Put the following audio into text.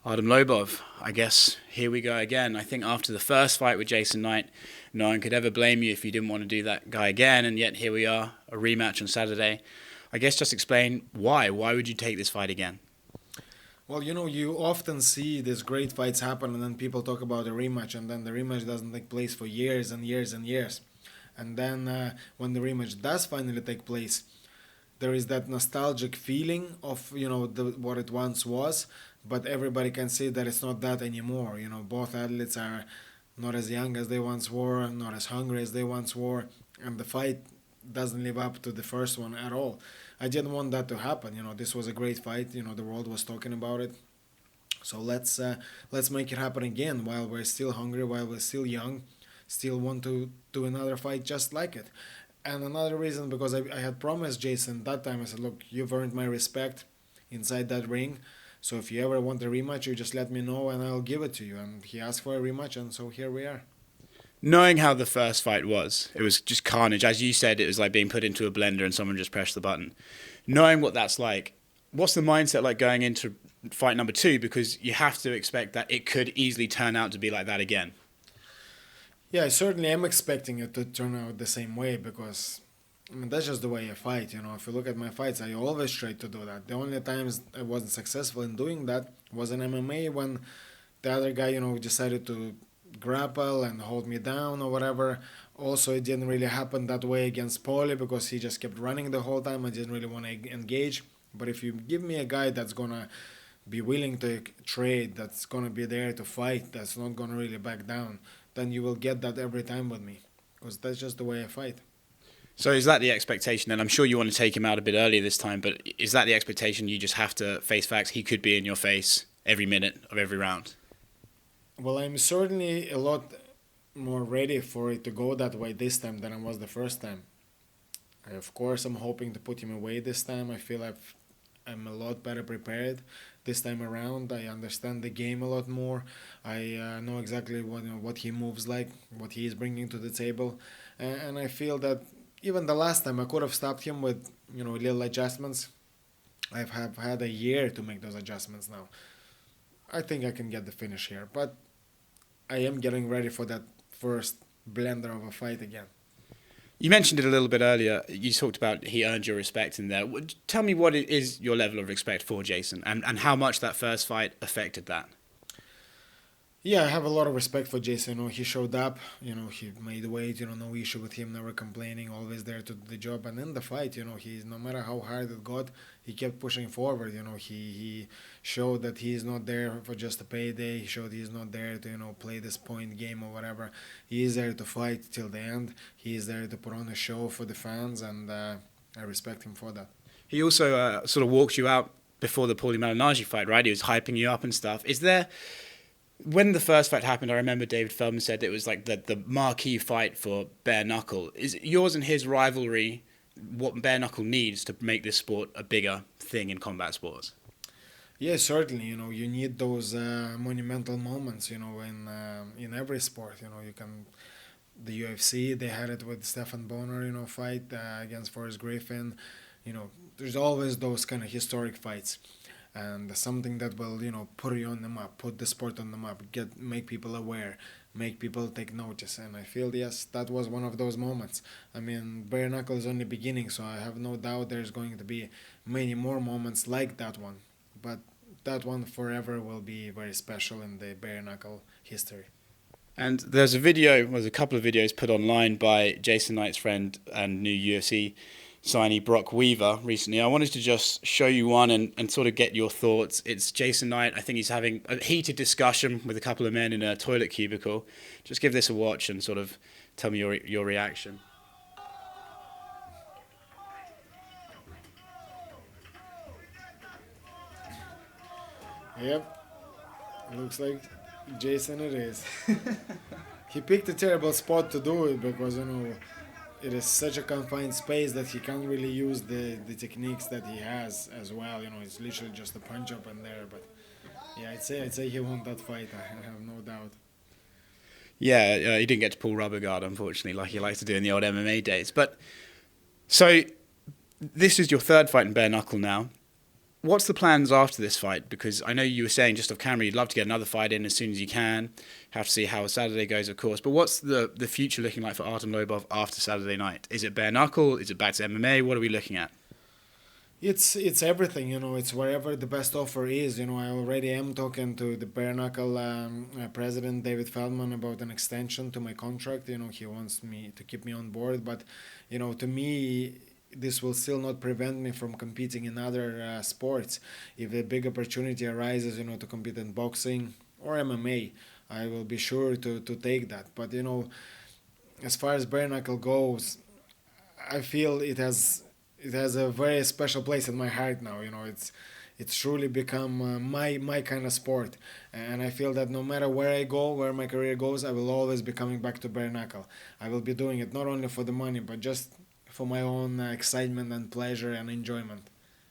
Artem Lobov, I guess here we go again. I think after the first fight with Jason Knight, no one could ever blame you if you didn't want to do that guy again, and yet here we are, a rematch on Saturday. I guess just explain why. Why would you take this fight again? Well, you often see these great fights happen, and then people talk about a rematch, and then the rematch doesn't take place for years and years and years. And then when the rematch does finally take place, there is that nostalgic feeling of what it once was, but everybody can see that it's not that anymore. Both athletes are not as young as they once were, not as hungry as they once were, and the fight doesn't live up to the first one at all. I didn't want that to happen. This was a great fight. The world was talking about it. So let's make it happen again while we're still hungry, while we're still young, still want to do another fight just like it. And another reason, because I had promised Jason that time, I said, look, you've earned my respect inside that ring. So if you ever want a rematch, you just let me know and I'll give it to you. And he asked for a rematch, and so here we are. Knowing how the first fight was, it was just carnage. As you said, it was like being put into a blender and someone just pressed the button. Knowing what that's like, what's the mindset like going into fight number two? Because you have to expect that it could easily turn out to be like that again. Yeah, I certainly am expecting it to turn out the same way because, that's just the way I fight. If you look at my fights, I always try to do that. The only times I wasn't successful in doing that was in MMA when the other guy, decided to grapple and hold me down or whatever. Also, it didn't really happen that way against Paulie because he just kept running the whole time. I didn't really want to engage. But if you give me a guy that's gonna be willing to trade, that's gonna be there to fight, that's not gonna really back down, then you will get that every time with me because that's just the way I fight. So is that the expectation? And I'm sure you want to take him out a bit earlier this time, but is that the expectation? You just have to face facts. He could be in your face every minute of every round. Well, I'm certainly a lot more ready for it to go that way this time than I was the first time. Of course, I'm hoping to put him away this time. I feel I'm a lot better prepared this time around. I understand the game a lot more. I know exactly what he moves like, what he is bringing to the table, and I feel that even the last time I could have stopped him with little adjustments. Have had a year to make those adjustments now. I think I can get the finish here, but I am getting ready for that first blender of a fight again. You mentioned it a little bit earlier. You talked about he earned your respect in there. Tell me what is your level of respect for Jason and how much that first fight affected that. Yeah, I have a lot of respect for Jason. He showed up. He made weight. No issue with him. Never complaining. Always there to do the job. And in the fight, he's no matter how hard it got, he kept pushing forward. He showed that he's not there for just a payday. He showed he's not there to play this point game or whatever. He is there to fight till the end. He is there to put on a show for the fans, and I respect him for that. He also sort of walked you out before the Paulie Malignaggi fight, right? He was hyping you up and stuff. Is there? When the first fight happened, I remember David Feldman said it was like the marquee fight for bare knuckle. Is yours and his rivalry what bare knuckle needs to make this sport a bigger thing in combat sports? Yeah, certainly. You need those monumental moments. In every sport. You can. The UFC, they had it with Stefan Bonner. Fight against Forrest Griffin. There's always those kind of historic fights, and something that will put you on the map, put the sport on the map, make people aware, make people take notice. And I feel, yes, that was one of those moments. Bare knuckle is only beginning, so I have no doubt there's going to be many more moments like that one, but that one forever will be very special in the bare knuckle history. And there's a couple of videos put online by Jason Knight's friend and new UFC signee Brock Weaver recently. I wanted to just show you one and sort of get your thoughts. It's Jason Knight. I think he's having a heated discussion with a couple of men in a toilet cubicle. Just give this a watch and sort of tell me your reaction. Yep, looks like Jason it is. He picked a terrible spot to do it because it is such a confined space that he can't really use the techniques that he has as well. It's literally just a punch up and there. But yeah, I'd say he won that fight. I have no doubt. Yeah, he didn't get to pull rubber guard, unfortunately, like he likes to do in the old MMA days. But so this is your third fight in bare knuckle now. what's the plans after this fight? Because I know you were saying just off camera you'd love to get another fight in as soon as you can. Have to see how Saturday goes, of course. But what's the future looking like for Artem Lobov after Saturday night? Is it bare knuckle? Is it back to MMA? What are we looking at? It's everything, you know. It's wherever the best offer is. You know, I already am talking to the Bareknuckle president David Feldman about an extension to my contract. You know, he wants me to keep me on board, but you know, to me, this will still not prevent me from competing in other sports. If a big opportunity arises, you know, to compete in boxing or MMA, I will be sure to take that. But you know, as far as bare knuckle goes, I feel it has a very special place in my heart now. You know, it's truly become my kind of sport, and I feel that no matter where I go, where my career goes, I will always be coming back to bare knuckle. I will be doing it not only for the money, but just for my own excitement and pleasure and enjoyment.